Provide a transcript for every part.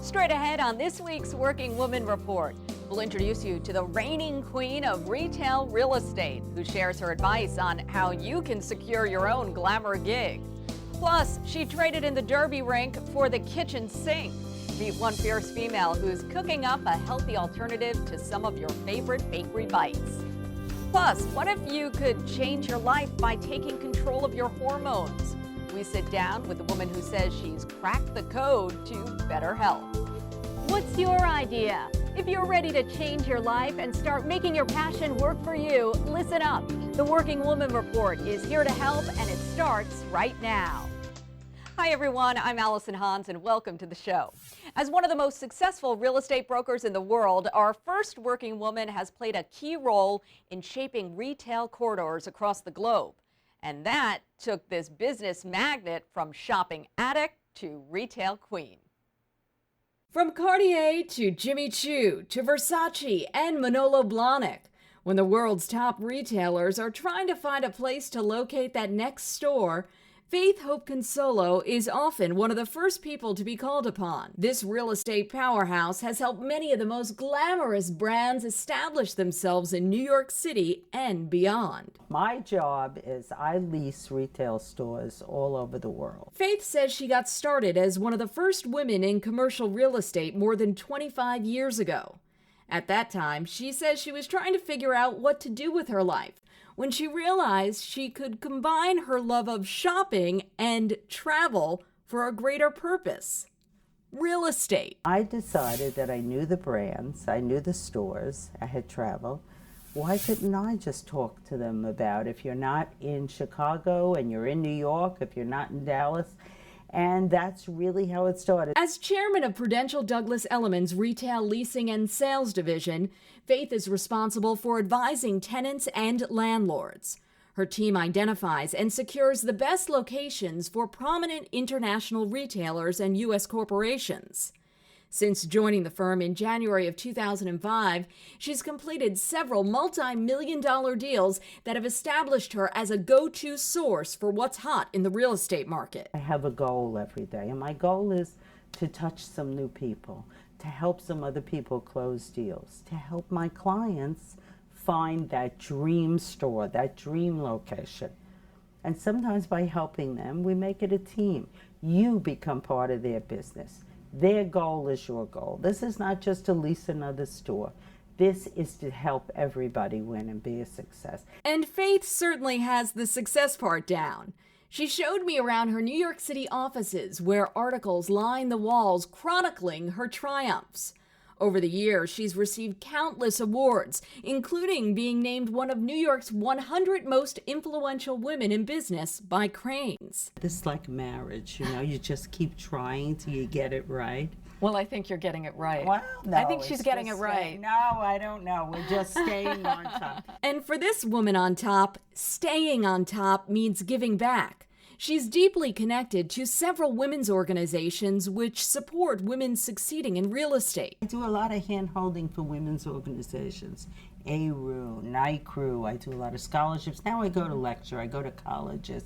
Straight ahead on this week's Working Woman Report, we'll introduce you to the reigning queen of retail real estate, who shares her advice on how you can secure your own glamour gig. Plus, she traded in the Derby rink for the kitchen sink. Meet one fierce female who's cooking up a healthy alternative to some of your favorite bakery bites. Plus, what if you could change your life by taking control of your hormones? We sit down with a woman who says she's cracked the code to better health. What's your idea? If you're ready to change your life and start making your passion work for you, listen up. The Working Woman Report is here to help, and it starts right now. Hi everyone, I'm Allison Hans and welcome to the show. As one of the most successful real estate brokers in the world, our first working woman has played a key role in shaping retail corridors across the globe. And that took this business magnate from shopping addict to retail queen. From Cartier to Jimmy Choo to Versace and Manolo Blahnik, when the world's top retailers are trying to find a place to locate that next store, Faith Hope Consolo is often one of the first people to be called upon. This real estate powerhouse has helped many of the most glamorous brands establish themselves in New York City and beyond. My job is I lease retail stores all over the world. Faith says she got started as one of the first women in commercial real estate more than 25 years ago. At that time, she says she was trying to figure out what to do with her life when she realized she could combine her love of shopping and travel for a greater purpose: real estate. I decided that I knew the brands, I knew the stores, I had traveled. Why couldn't I just talk to them about, if you're not in Chicago and you're in New York, if you're not in Dallas? And that's really how it started. As chairman of Prudential Douglas Elliman's Retail Leasing and Sales Division, Faith is responsible for advising tenants and landlords. Her team identifies and secures the best locations for prominent international retailers and U.S. corporations. Since joining the firm in January of 2005, she's completed several multi-million-dollar deals that have established her as a go-to source for what's hot in the real estate market. I have a goal every day, and my goal is to touch some new people, to help some other people close deals, to help my clients find that dream store, that dream location. And sometimes by helping them, we make it a team. You become part of their business. Their goal is your goal. This is not just to lease another store. This is to help everybody win and be a success. And Faith certainly has the success part down. She showed me around her New York City offices where articles line the walls chronicling her triumphs. Over the years, she's received countless awards, including being named one of New York's 100 most influential women in business by Crain's. This is like marriage, you just keep trying till you get it right. Well, I think you're getting it right. Well, no, I think she's getting it right. No, I don't know. We're just staying on top. And for this woman on top, staying on top means giving back. She's deeply connected to several women's organizations which support women succeeding in real estate. I do a lot of hand-holding for women's organizations. ARU, NICRU, I do a lot of scholarships. Now I go to lecture, I go to colleges,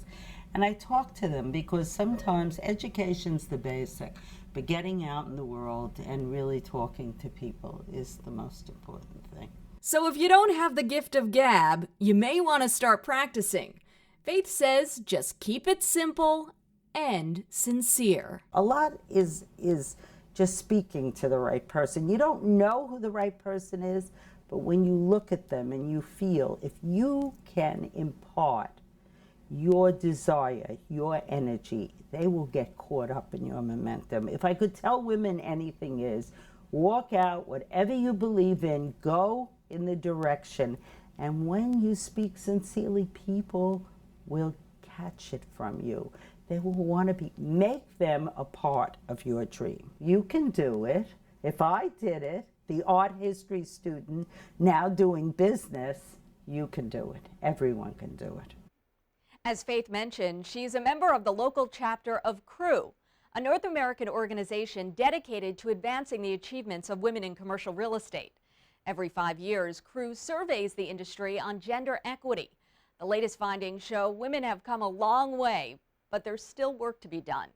and I talk to them because sometimes education's the basic, but getting out in the world and really talking to people is the most important thing. So if you don't have the gift of gab, you may want to start practicing. Faith says just keep it simple and sincere. A lot is just speaking to the right person. You don't know who the right person is, but when you look at them and you feel, if you can impart your desire, your energy, they will get caught up in your momentum. If I could tell women anything is, walk out, whatever you believe in, go in the direction. And when you speak sincerely, people will catch it from you. They will want to make them a part of your dream. You can do it. If I did it, the art history student now doing business, you can do it. Everyone can do it. As Faith mentioned, she's a member of the local chapter of CREW, a North American organization dedicated to advancing the achievements of women in commercial real estate. Every 5 years, CREW surveys the industry on gender equity. The latest findings show women have come a long way, but there's still work to be done.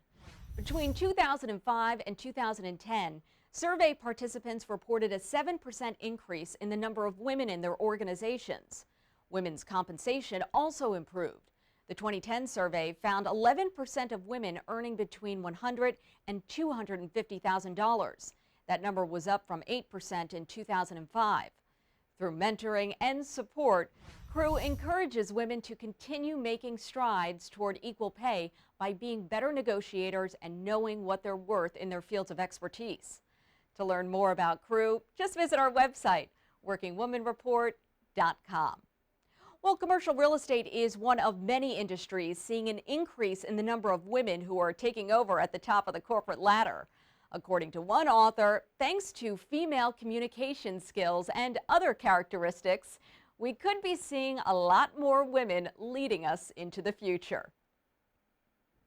Between 2005 and 2010, survey participants reported a 7% increase in the number of women in their organizations. Women's compensation also improved. The 2010 survey found 11% of women earning between $100,000 and $250,000. That number was up from 8% in 2005. Through mentoring and support, Crew encourages women to continue making strides toward equal pay by being better negotiators and knowing what they're worth in their fields of expertise. To learn more about Crew, just visit our website, workingwomanreport.com. Well, commercial real estate is one of many industries seeing an increase in the number of women who are taking over at the top of the corporate ladder. According to one author, thanks to female communication skills and other characteristics, we could be seeing a lot more women leading us into the future.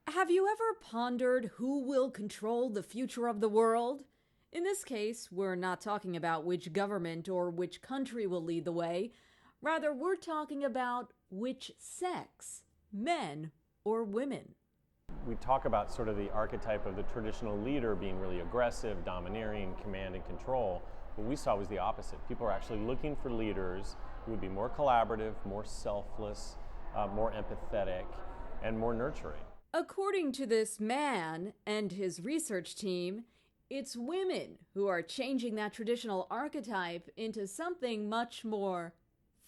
Have you ever pondered who will control the future of the world? In this case, we're not talking about which government or which country will lead the way. Rather, we're talking about which sex, men or women. We talk about sort of the archetype of the traditional leader being really aggressive, domineering, command and control. What we saw was the opposite. People are actually looking for leaders who would be more collaborative, more selfless, more empathetic, and more nurturing. According to this man and his research team, it's women who are changing that traditional archetype into something much more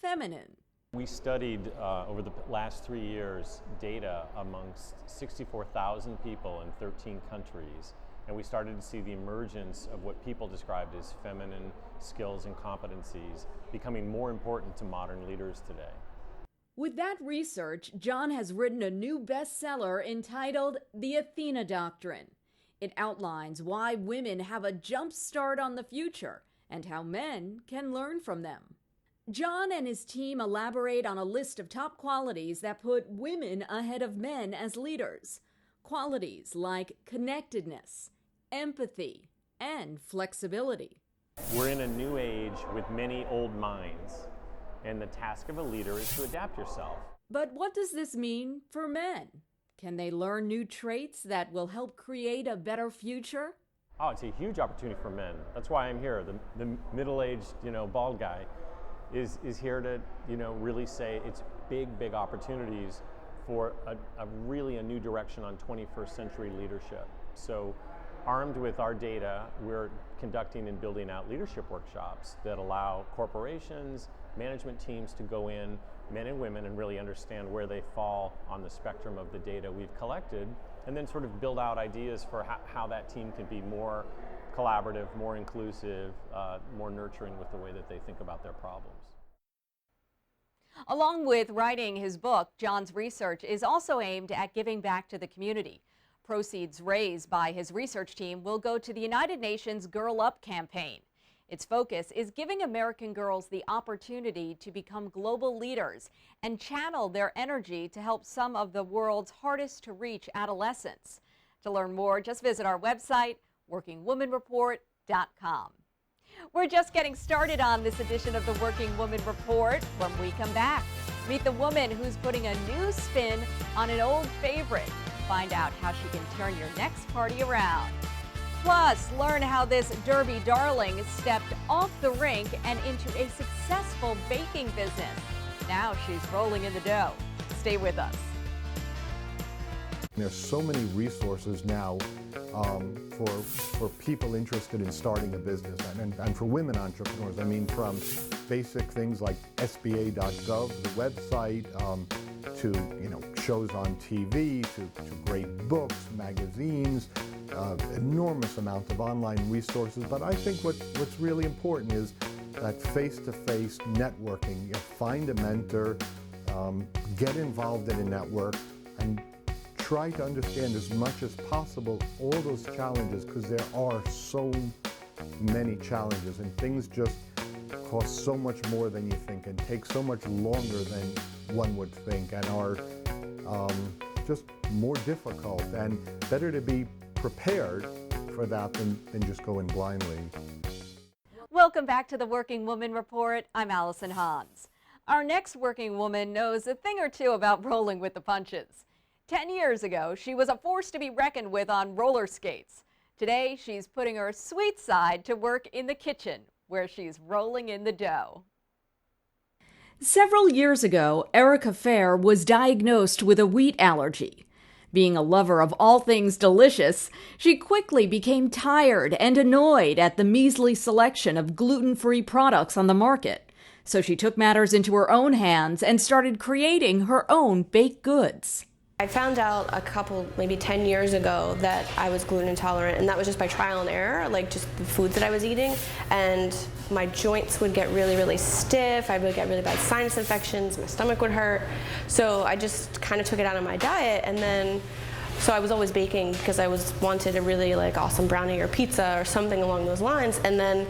feminine. We studied over the last 3 years data amongst 64,000 people in 13 countries, and we started to see the emergence of what people described as feminine skills and competencies becoming more important to modern leaders today. With that research, John has written a new bestseller entitled The Athena Doctrine. It outlines why women have a jump start on the future and how men can learn from them. John and his team elaborate on a list of top qualities that put women ahead of men as leaders. Qualities like connectedness, empathy, and flexibility. We're in a new age with many old minds, and the task of a leader is to adapt yourself. But what does this mean for men? Can they learn new traits that will help create a better future? Oh, it's a huge opportunity for men. That's why I'm here. The middle-aged, bald guy is here to, really say it's big opportunities for a new direction on 21st century leadership. So armed with our data, we're conducting and building out leadership workshops that allow corporations, management teams to go in, men and women, and really understand where they fall on the spectrum of the data we've collected, and then sort of build out ideas for how that team can be more collaborative, more inclusive, more nurturing with the way that they think about their problems. Along with writing his book, John's research is also aimed at giving back to the community. Proceeds raised by his research team will go to the United Nations Girl Up campaign. Its focus is giving American girls the opportunity to become global leaders and channel their energy to help some of the world's hardest to reach adolescents. To learn more, just visit our website, workingwomanreport.com. We're just getting started on this edition of the Working Woman Report. When we come back, meet the woman who's putting a new spin on an old favorite. Find out how she can turn your next party around. Plus, learn how this Derby darling stepped off the rink and into a successful baking business. Now she's rolling in the dough. Stay with us. There's so many resources now for people interested in starting a business and for women entrepreneurs. I mean, from basic things like SBA.gov, the website, to shows on TV, to great books, magazines, enormous amount of online resources. But I think what's really important is that face-to-face networking. You find a mentor, get involved in a network, and try to understand as much as possible all those challenges, because there are so many challenges and things just cost so much more than you think and take so much longer than one would think and are just more difficult, and better to be prepared for that than just go in blindly. Welcome back to the Working Woman Report. I'm Allison Hans. Our next working woman knows a thing or two about rolling with the punches. 10 years ago, she was a force to be reckoned with on roller skates. Today, she's putting her sweet side to work in the kitchen, where she's rolling in the dough. Several years ago, Erica Fair was diagnosed with a wheat allergy. Being a lover of all things delicious, she quickly became tired and annoyed at the measly selection of gluten-free products on the market. So she took matters into her own hands and started creating her own baked goods. I found out a couple, maybe 10 years ago, that I was gluten intolerant, and that was just by trial and error, like just the foods that I was eating. And my joints would get really, really stiff. I would get really bad sinus infections. My stomach would hurt. So I just kind of took it out of my diet, and then so I was always baking because I wanted a really like awesome brownie or pizza or something along those lines, and then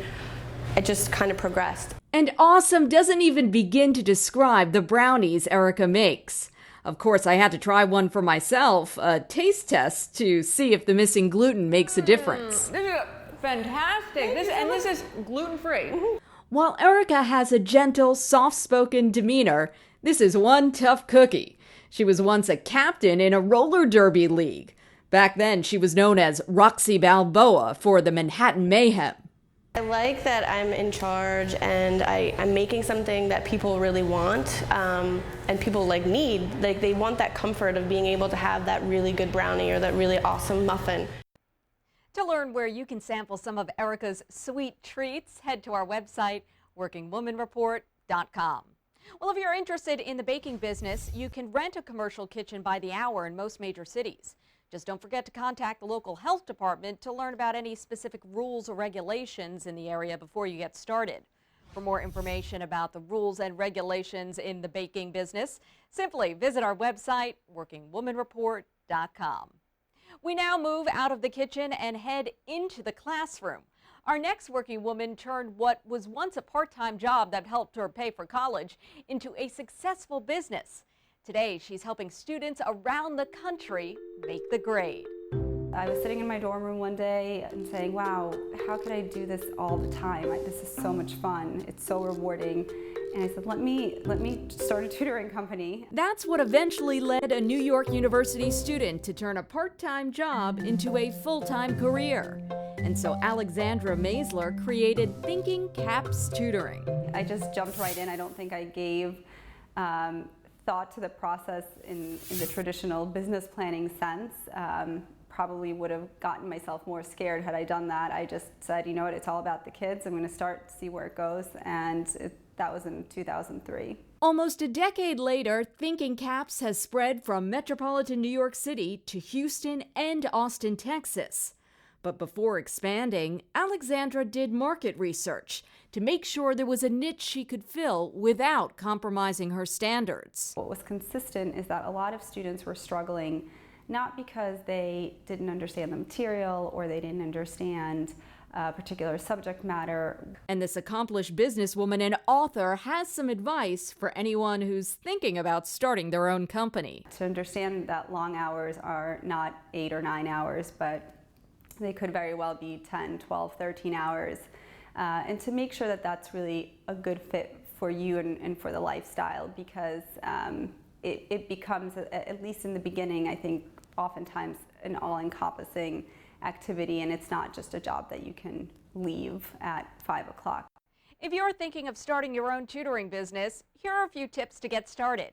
it just kind of progressed. And awesome doesn't even begin to describe the brownies Erica makes. Of course, I had to try one for myself, a taste test, to see if the missing gluten makes a difference. This is fantastic. This is gluten-free. While Erica has a gentle, soft-spoken demeanor, this is one tough cookie. She was once a captain in a roller derby league. Back then, she was known as Roxy Balboa for the Manhattan Mayhem. I like that I'm in charge and I'm making something that people really want and people like need. Like they want that comfort of being able to have that really good brownie or that really awesome muffin. To learn where you can sample some of Erica's sweet treats, head to our website, workingwomanreport.com. Well, if you're interested in the baking business, you can rent a commercial kitchen by the hour in most major cities. Just don't forget to contact the local health department to learn about any specific rules or regulations in the area before you get started. For more information about the rules and regulations in the baking business, simply visit our website, workingwomanreport.com. We now move out of the kitchen and head into the classroom. Our next working woman turned what was once a part-time job that helped her pay for college into a successful business. Today, she's helping students around the country make the grade. I was sitting in my dorm room one day and saying, wow, how could I do this all the time? This is so much fun. It's so rewarding. And I said, let me start a tutoring company. That's what eventually led a New York University student to turn a part-time job into a full-time career. And so Alexandra Maisler created Thinking Caps Tutoring. I just jumped right in. I don't think I gave thought to the process in the traditional business planning sense. Probably would have gotten myself more scared had I done that. I just said, you know what, it's all about the kids. I'm going to start, see where it goes. And that was in 2003. Almost a decade later, Thinking Caps has spread from metropolitan New York City to Houston and Austin, Texas. But before expanding, Alexandra did market research to make sure there was a niche she could fill without compromising her standards. What was consistent is that a lot of students were struggling not because they didn't understand the material or they didn't understand a particular subject matter. And this accomplished businesswoman and author has some advice for anyone who's thinking about starting their own company. To understand that long hours are not 8 or 9 hours, but they could very well be 10, 12, 13 hours. And to make sure that that's really a good fit for you and for the lifestyle, because it becomes, at least in the beginning, I think oftentimes an all-encompassing activity, and it's not just a job that you can leave at 5 o'clock. If you're thinking of starting your own tutoring business, here are a few tips to get started.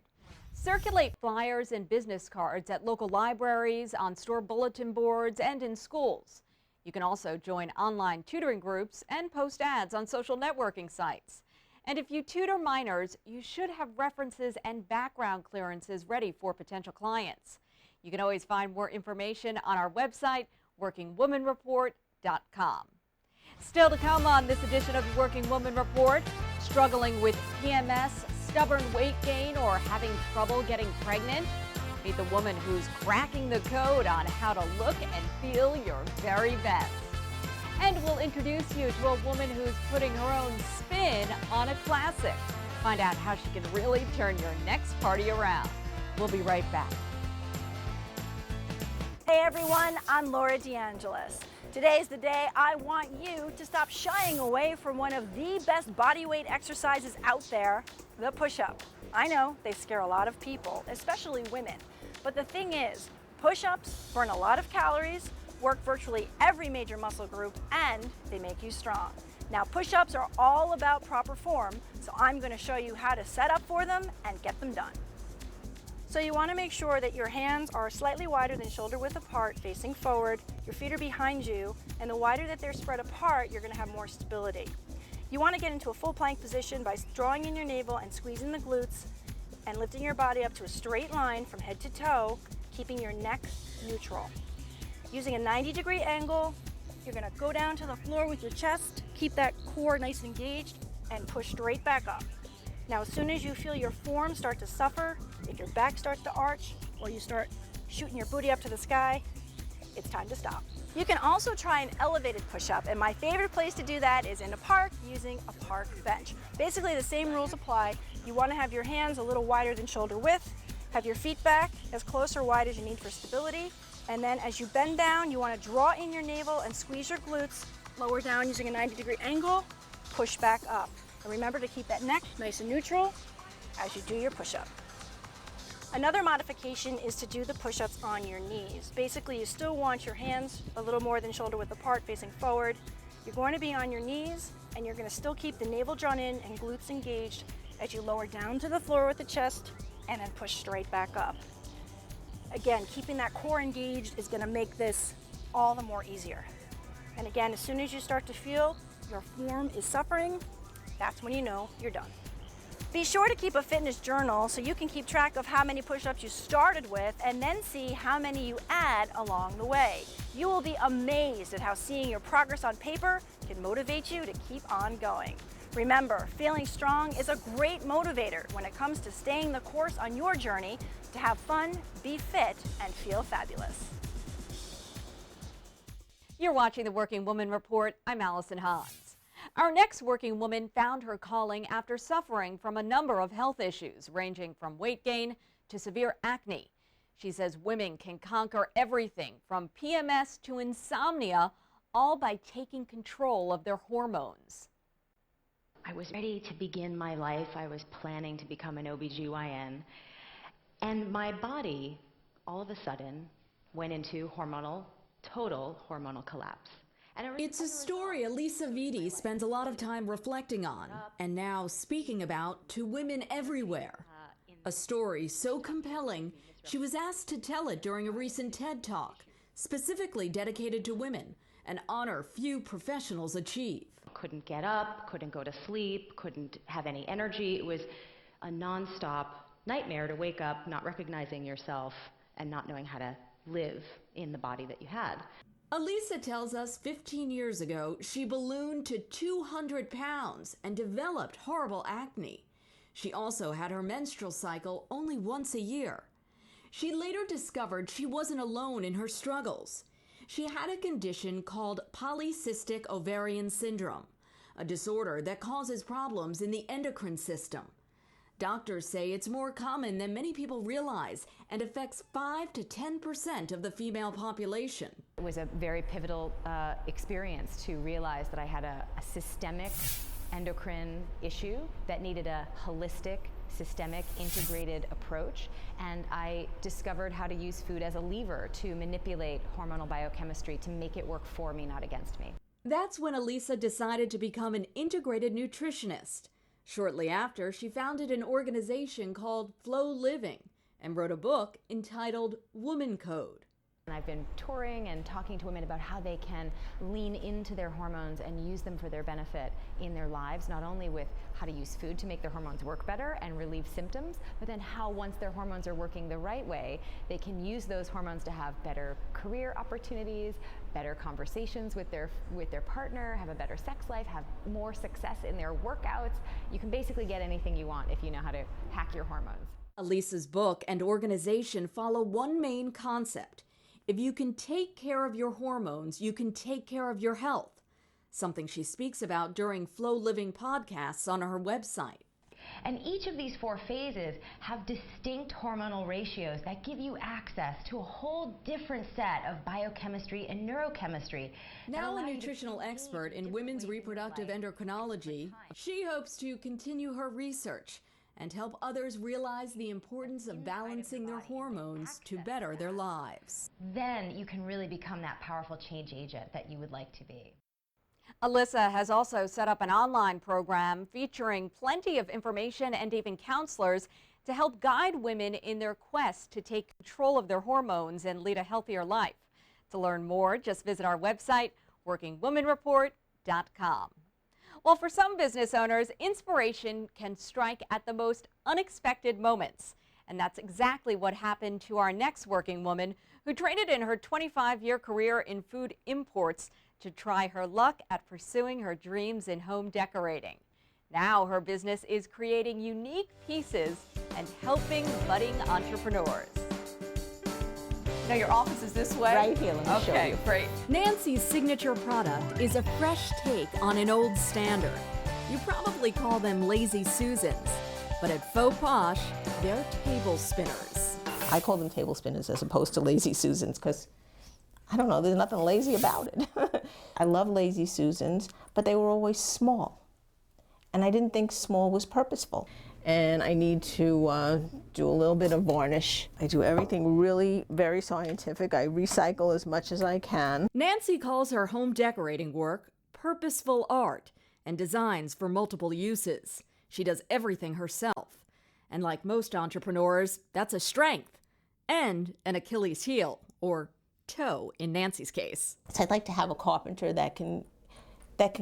Circulate flyers and business cards at local libraries, on store bulletin boards, and in schools. You can also join online tutoring groups and post ads on social networking sites. And if you tutor minors, you should have references and background clearances ready for potential clients. You can always find more information on our website, workingwomanreport.com. Still to come on this edition of the Working Woman Report, struggling with PMS, stubborn weight gain, or having trouble getting pregnant? Meet the woman who's cracking the code on how to look and feel your very best. And we'll introduce you to a woman who's putting her own spin on a classic. Find out how she can really turn your next party around. We'll be right back. Hey everyone, I'm Laura DeAngelis. Today's the day I want you to stop shying away from one of the best body weight exercises out there, the push-up. I know they scare a lot of people, especially women. But the thing is, push-ups burn a lot of calories, work virtually every major muscle group, and they make you strong. Now, push-ups are all about proper form, so I'm going to show you how to set up for them and get them done. So you want to make sure that your hands are slightly wider than shoulder width apart, facing forward, your feet are behind you, and the wider that they're spread apart, you're going to have more stability. You want to get into a full plank position by drawing in your navel and squeezing the glutes and lifting your body up to a straight line from head to toe, keeping your neck neutral. Using a 90-degree angle, you're going to go down to the floor with your chest, keep that core nice and engaged, and push straight back up. Now, as soon as you feel your form start to suffer, if your back starts to arch, or you start shooting your booty up to the sky, it's time to stop. You can also try an elevated push-up, and my favorite place to do that is in a park using a park bench. Basically, the same rules apply. You want to have your hands a little wider than shoulder width, have your feet back as close or wide as you need for stability, and then as you bend down, you want to draw in your navel and squeeze your glutes, lower down using a 90-degree angle, push back up. And remember to keep that neck nice and neutral as you do your push-up. Another modification is to do the push-ups on your knees. Basically, you still want your hands a little more than shoulder width apart, facing forward. You're going to be on your knees, and you're going to still keep the navel drawn in and glutes engaged as you lower down to the floor with the chest and then push straight back up. Again, keeping that core engaged is going to make this all the more easier. And again, as soon as you start to feel your form is suffering, that's when you know you're done. Be sure to keep a fitness journal so you can keep track of how many push-ups you started with and then see how many you add along the way. You will be amazed at how seeing your progress on paper can motivate you to keep on going. Remember, feeling strong is a great motivator when it comes to staying the course on your journey to have fun, be fit, and feel fabulous. You're watching the Working Woman Report. I'm Allison Hans. Our next working woman found her calling after suffering from a number of health issues, ranging from weight gain to severe acne. She says women can conquer everything from PMS to insomnia, all by taking control of their hormones. I was ready to begin my life. I was planning to become an OBGYN. And my body, all of a sudden, went into total hormonal collapse. It's a story Elisa Vitti spends a lot of time reflecting on and now speaking about to women everywhere. A story so compelling, she was asked to tell it during a recent TED Talk, specifically dedicated to women, an honor few professionals achieve. Couldn't get up, couldn't go to sleep, couldn't have any energy. It was a nonstop nightmare to wake up not recognizing yourself and not knowing how to live in the body that you had. Elisa tells us 15 years ago, she ballooned to 200 pounds and developed horrible acne. She also had her menstrual cycle only once a year. She later discovered she wasn't alone in her struggles. She had a condition called polycystic ovarian syndrome, a disorder that causes problems in the endocrine system. Doctors say it's more common than many people realize and affects 5 to 10% of the female population. It was a very pivotal experience to realize that I had a systemic endocrine issue that needed a holistic, systemic, integrated approach. And I discovered how to use food as a lever to manipulate hormonal biochemistry to make it work for me, not against me. That's when Elisa decided to become an integrated nutritionist. Shortly after, she founded an organization called Flow Living and wrote a book entitled Woman Code. I've been touring and talking to women about how they can lean into their hormones and use them for their benefit in their lives, not only with how to use food to make their hormones work better and relieve symptoms, but then how once their hormones are working the right way, they can use those hormones to have better career opportunities, better conversations with their partner, have a better sex life, have more success in their workouts. You can basically get anything you want if you know how to hack your hormones. Elisa's book and organization follow one main concept. If you can take care of your hormones, you can take care of your health, something she speaks about during Flow Living podcasts on her website. And each of these 4 phases have distinct hormonal ratios that give you access to a whole different set of biochemistry and neurochemistry. Now a nutritional expert in women's reproductive endocrinology, she hopes to continue her research and help others realize the importance of balancing their hormones to better their lives. Then you can really become that powerful change agent that you would like to be. Alyssa has also set up an online program featuring plenty of information and even counselors to help guide women in their quest to take control of their hormones and lead a healthier life. To learn more, just visit our website, workingwomanreport.com. Well, for some business owners, inspiration can strike at the most unexpected moments. And that's exactly what happened to our next working woman, who traded in her 25-year career in food imports to try her luck at pursuing her dreams in home decorating. Now her business is creating unique pieces and helping budding entrepreneurs. Now your office is this way? Right here, let me show you. Great. Nancy's signature product is a fresh take on an old standard. You probably call them Lazy Susans, but at Faux Posh, they're table spinners. I call them table spinners as opposed to Lazy Susans because, I don't know, there's nothing lazy about it. I love Lazy Susans, but they were always small. And I didn't think small was purposeful. And I need to do a little bit of varnish. I do everything really very scientific. I recycle as much as I can. Nancy calls her home decorating work purposeful art and designs for multiple uses. She does everything herself. And like most entrepreneurs, that's a strength and an Achilles heel, or toe in Nancy's case. So I'd like to have a carpenter that can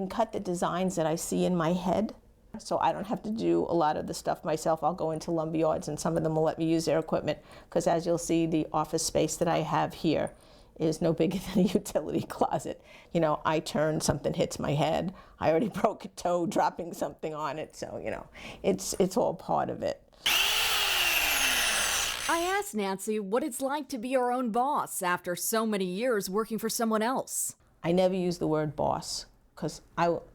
cut the designs that I see in my head, so I don't have to do a lot of the stuff myself. I'll go into lumber yards and some of them will let me use their equipment, because as you'll see, the office space that I have here is no bigger than a utility closet. You know, I turn, something hits my head. I already broke a toe dropping something on it, so you know, it's all part of it. I asked Nancy what it's like to be her own boss after so many years working for someone else. I never use the word boss, because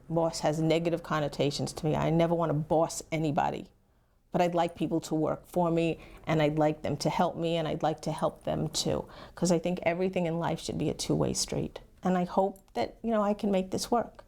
boss has negative connotations to me. I never want to boss anybody, but I'd like people to work for me, and I'd like them to help me, and I'd like to help them too, because I think everything in life should be a two-way street. And I hope that, you know, I can make this work.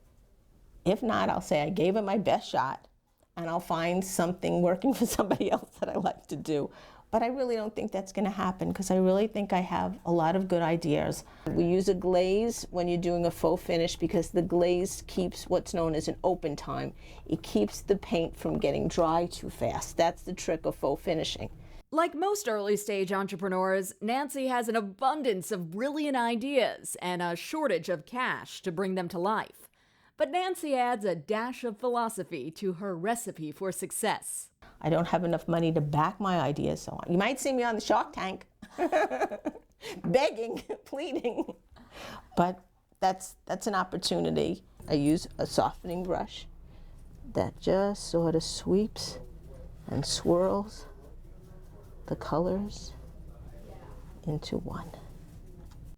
If not, I'll say I gave it my best shot, and I'll find something working for somebody else that I like to do. But I really don't think that's going to happen, because I really think I have a lot of good ideas. We use a glaze when you're doing a faux finish, because the glaze keeps what's known as an open time. It keeps the paint from getting dry too fast. That's the trick of faux finishing. Like most early stage entrepreneurs, Nancy has an abundance of brilliant ideas and a shortage of cash to bring them to life. But Nancy adds a dash of philosophy to her recipe for success. I don't have enough money to back my ideas, so you might see me on the Shark Tank begging, pleading. But that's an opportunity. I use a softening brush that just sort of sweeps and swirls the colors into one.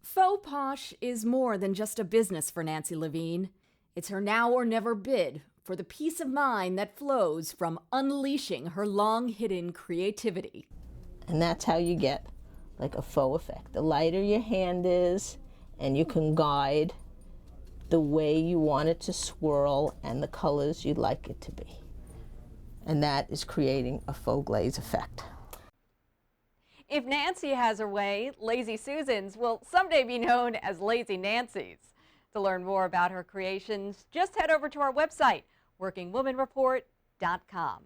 Faux Posh is more than just a business for Nancy Levine. It's her now or never bid for the peace of mind that flows from unleashing her long-hidden creativity. And that's how you get like a faux effect. The lighter your hand is, and you can guide the way you want it to swirl and the colors you'd like it to be. And that is creating a faux glaze effect. If Nancy has her way, Lazy Susans will someday be known as Lazy Nancy's. To learn more about her creations, just head over to our website, workingwomanreport.com.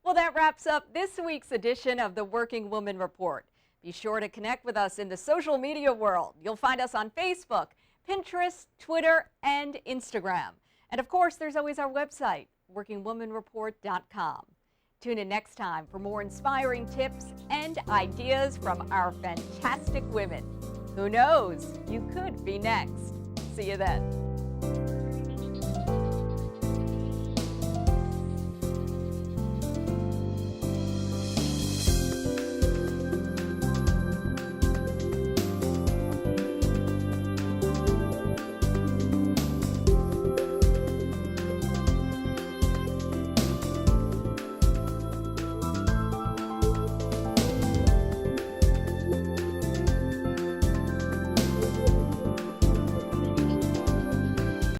Well, that wraps up this week's edition of the Working Woman Report. Be sure to connect with us in the social media world. You'll find us on Facebook, Pinterest, Twitter, and Instagram. And of course, there's always our website, workingwomanreport.com. Tune in next time for more inspiring tips and ideas from our fantastic women. Who knows? You could be next. See you then.